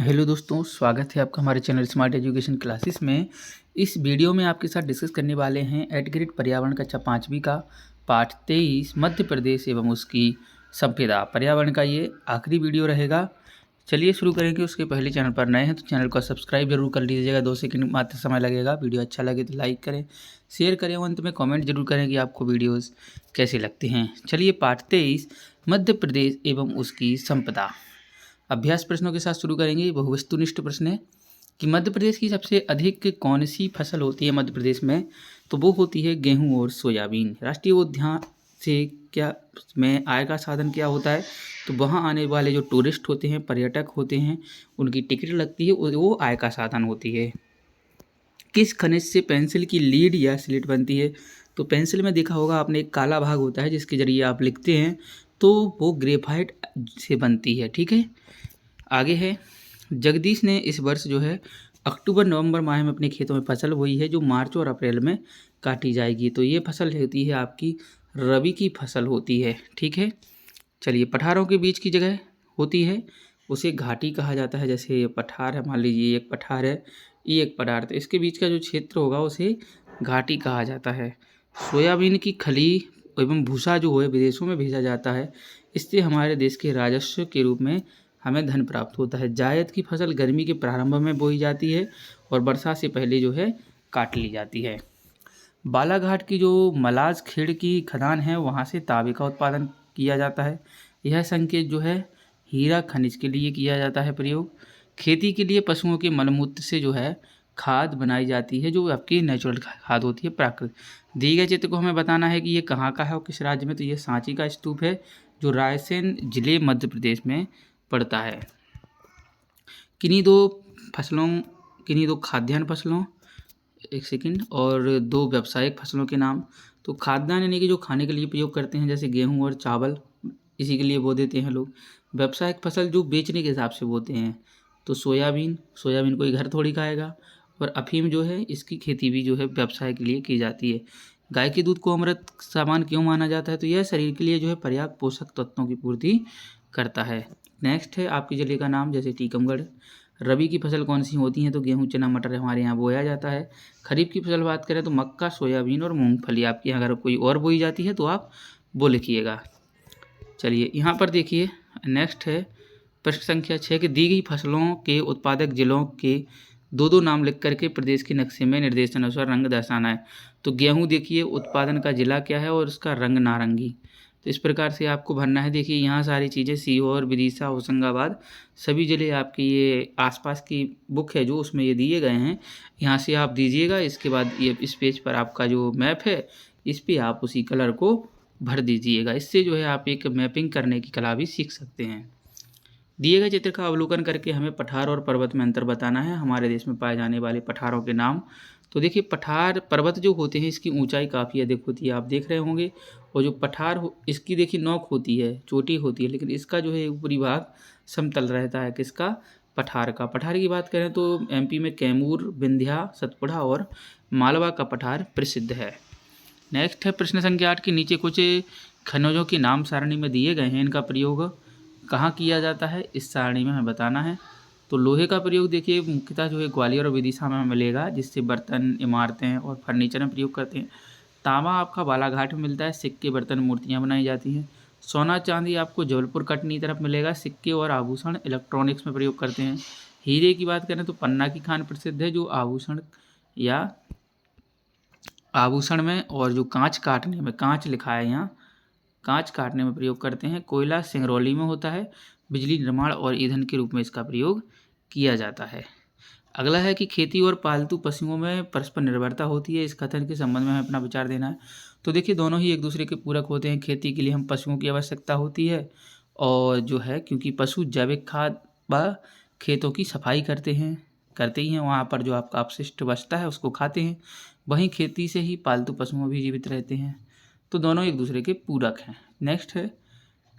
Hello दोस्तों, स्वागत है आपका हमारे चैनल स्मार्ट एजुकेशन क्लासेस में। इस वीडियो में आपके साथ डिस्कस करने वाले हैं एट ग्रेड पर्यावरण कक्षा 5वीं का पाठ 23 मध्य प्रदेश एवं उसकी संपदा। पर्यावरण का ये आखिरी वीडियो रहेगा। चलिए शुरू करेंगे। उसके पहले चैनल पर नए हैं तो चैनल को सब्सक्राइब जरूर कर लीजिएगा। 2 सेकंड मात्र समय लगेगा। वीडियो अच्छा लगे तो लाइक करें, शेयर करें और अंत में कॉमेंट जरूर करें कि आपको वीडियोज़ कैसे लगते हैं। चलिए पाठ 23 मध्य प्रदेश एवं उसकी संपदा। अभ्यास प्रश्नों के साथ शुरू करेंगे। बहुवस्तुनिष्ठ प्रश्न है कि मध्य प्रदेश की सबसे अधिक कौन सी फसल होती है मध्य प्रदेश में, तो वो होती है गेहूं और सोयाबीन। राष्ट्रीय उद्यान से क्या में आय का साधन क्या होता है, तो वहाँ आने वाले जो टूरिस्ट होते हैं, पर्यटक होते हैं, उनकी टिकट लगती है, वो आय का साधन होती है। किस खनिज से पेंसिल की लीड या स्लेट बनती है, तो पेंसिल में देखा होगा आपने एक काला भाग होता है जिसके जरिए आप लिखते हैं, तो वो ग्रेफाइट से बनती है। ठीक है, आगे है जगदीश ने इस वर्ष जो है अक्टूबर नवंबर माह में अपने खेतों में फसल बोई है जो मार्च और अप्रैल में काटी जाएगी। तो ये फसल होती है आपकी रबी की फसल होती है। ठीक है, चलिए पठारों के बीच की जगह होती है उसे घाटी कहा जाता है। जैसे ये पठार है, मान लीजिए एक पठार है, ये एक पठार, तो इसके बीच का जो क्षेत्र होगा उसे घाटी कहा जाता है। सोयाबीन की खली एवं भूसा जो है विदेशों में भेजा जाता है, इससे हमारे देश के राजस्व के रूप में हमें धन प्राप्त होता है। जायद की फसल गर्मी के प्रारंभ में बोई जाती है और वर्षा से पहले जो है काट ली जाती है। बालाघाट की जो मलाज खेड़ की खदान है वहाँ से तांबे का उत्पादन किया जाता है। यह संकेत जो है हीरा खनिज के लिए किया जाता है प्रयोग। खेती के लिए पशुओं के मलमूत्र से जो है खाद बनाई जाती है जो आपकी नेचुरल खाद होती है, प्राकृतिक। दिए गए चित्र को हमें बताना है कि ये कहाँ का है और किस राज्य में, तो ये सांची का स्तूप है जो रायसेन जिले मध्य प्रदेश में पड़ता है। किन्हीं दो फसलों किन्हीं दो खाद्यान्न फसलों एक सेकंड और 2 व्यावसायिक फसलों के नाम। तो खाद्यान्न यानी कि जो खाने के लिए प्रयोग करते हैं, जैसे गेहूँ और चावल, इसी के लिए बो देते हैं लोग। व्यावसायिक फसल जो बेचने के हिसाब से बोते हैं, तो सोयाबीन, सोयाबीन कोई घर थोड़ी खाएगा। और अफीम जो है इसकी खेती भी जो है व्यवसाय के लिए की जाती है। गाय के दूध को अमृत समान क्यों माना जाता है, तो यह शरीर के लिए जो है पर्याप्त पोषक तत्वों की पूर्ति करता है। नेक्स्ट है आपके जिले का नाम, जैसे टीकमगढ़। रबी की फसल कौन सी होती हैं, तो गेहूँ चना मटर हमारे यहाँ बोया जाता है। खरीफ की फसल बात करें तो मक्का सोयाबीन और मूंगफली। आपके यहाँ अगर कोई और बोई जाती है तो आप वो लिखिएगा। चलिए यहाँ पर देखिए, नेक्स्ट है प्रश्न संख्या 6 कि दी गई फसलों के उत्पादक जिलों के 2-2 नाम लिख करके प्रदेश के नक्शे में निर्देशानुसार रंग दर्शाना है। तो गेहूँ देखिए उत्पादन का जिला क्या है और उसका रंग नारंगी। तो इस प्रकार से आपको भरना है। देखिए यहाँ सारी चीज़ें सीहोर, विदिशा, होशंगाबाद सभी जिले आपके ये आसपास की बुक है जो उसमें ये दिए गए हैं, यहाँ से आप दीजिएगा। इसके बाद ये इस पेज पर आपका जो मैप है इस पर आप उसी कलर को भर दीजिएगा। इससे जो है आप एक मैपिंग करने की कला भी सीख सकते हैं। दिए गए चित्र का अवलोकन करके हमें पठार और पर्वत में अंतर बताना है। हमारे देश में पाए जाने वाले पठारों के नाम। तो देखिए पठार पर्वत जो होते हैं इसकी ऊंचाई काफ़ी अधिक होती है, आप देख रहे होंगे। और जो पठार इसकी देखिए नोक होती है, चोटी होती है, लेकिन इसका जो है ऊपरी भाग समतल रहता है। किसका? पठार का। पठार की बात करें तो एमपी में कैमूर, विंध्या, सतपुड़ा और मालवा का पठार प्रसिद्ध है। नेक्स्ट है प्रश्न संख्या 8 के नीचे कुछ खनिजों के नाम सारणी में दिए गए हैं, इनका प्रयोग कहाँ किया जाता है इस सारणी में हमें बताना है। तो लोहे का प्रयोग देखिए मुख्यतः जो है ग्वालियर और विदिशा में मिलेगा, जिससे बर्तन, इमारतें और फर्नीचर में प्रयोग करते हैं। तांबा आपका बालाघाट में मिलता है, सिक्के, बर्तन, मूर्तियाँ बनाई जाती हैं। सोना चांदी आपको जबलपुर कटनी तरफ मिलेगा, सिक्के और आभूषण इलेक्ट्रॉनिक्स में प्रयोग करते हैं। हीरे की बात करें तो पन्ना की खान प्रसिद्ध है जो आभूषण में और जो कांच काटने में, कांच लिखा है यहाँ, कांच काटने में प्रयोग करते हैं। कोयला सिंगरौली में होता है। बिजली निर्माण और ईंधन के रूप में इसका प्रयोग किया जाता है। अगला है कि खेती और पालतू पशुओं में परस्पर निर्भरता होती है, इस कथन के संबंध में हमें अपना विचार देना है। तो देखिए दोनों ही एक दूसरे के पूरक होते हैं। खेती के लिए हम पशुओं की आवश्यकता होती है और जो है क्योंकि पशु जैविक खाद व खेतों की सफाई करते ही हैं, वहाँ पर जो आपका अपशिष्ट बचता है उसको खाते हैं। वहीं खेती से ही पालतू पशुओं भी जीवित रहते हैं। तो दोनों एक दूसरे के पूरक हैं। नेक्स्ट है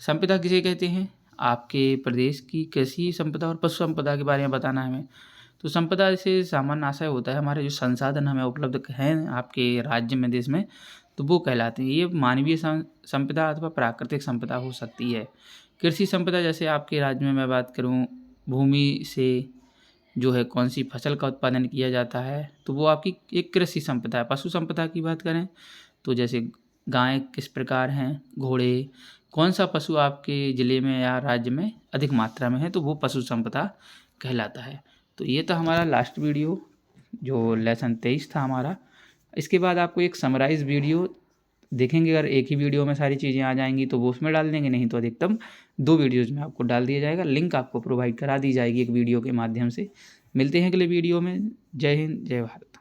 संपदा किसे कहते हैं, आपके प्रदेश की कृषि संपदा और पशु संपदा के बारे में बताना है हमें। तो संपदा से सामान्य आशय होता है हमारे जो संसाधन हमें उपलब्ध हैं आपके राज्य में, देश में, तो वो कहलाते हैं। ये मानवीय संपदा अथवा प्राकृतिक संपदा हो सकती है। कृषि संपदा जैसे आपके राज्य में मैं बात करूँ भूमि से जो है कौन सी फसल का उत्पादन किया जाता है, तो वो आपकी एक कृषि संपदा है। पशु संपदा की बात करें तो जैसे गाय किस प्रकार हैं, घोड़े, कौन सा पशु आपके ज़िले में या राज्य में अधिक मात्रा में है, तो वो पशु संपदा कहलाता है। तो ये था हमारा लास्ट वीडियो जो लेसन 23 था हमारा। इसके बाद आपको एक समराइज़ वीडियो देखेंगे, अगर एक ही वीडियो में सारी चीज़ें आ जाएंगी तो वो उसमें डाल देंगे, नहीं तो अधिकतम 2 वीडियोज़ में आपको डाल दिया जाएगा। लिंक आपको प्रोवाइड करा दी जाएगी एक वीडियो के माध्यम से। मिलते हैं अगले वीडियो में। जय हिंद, जय भारत।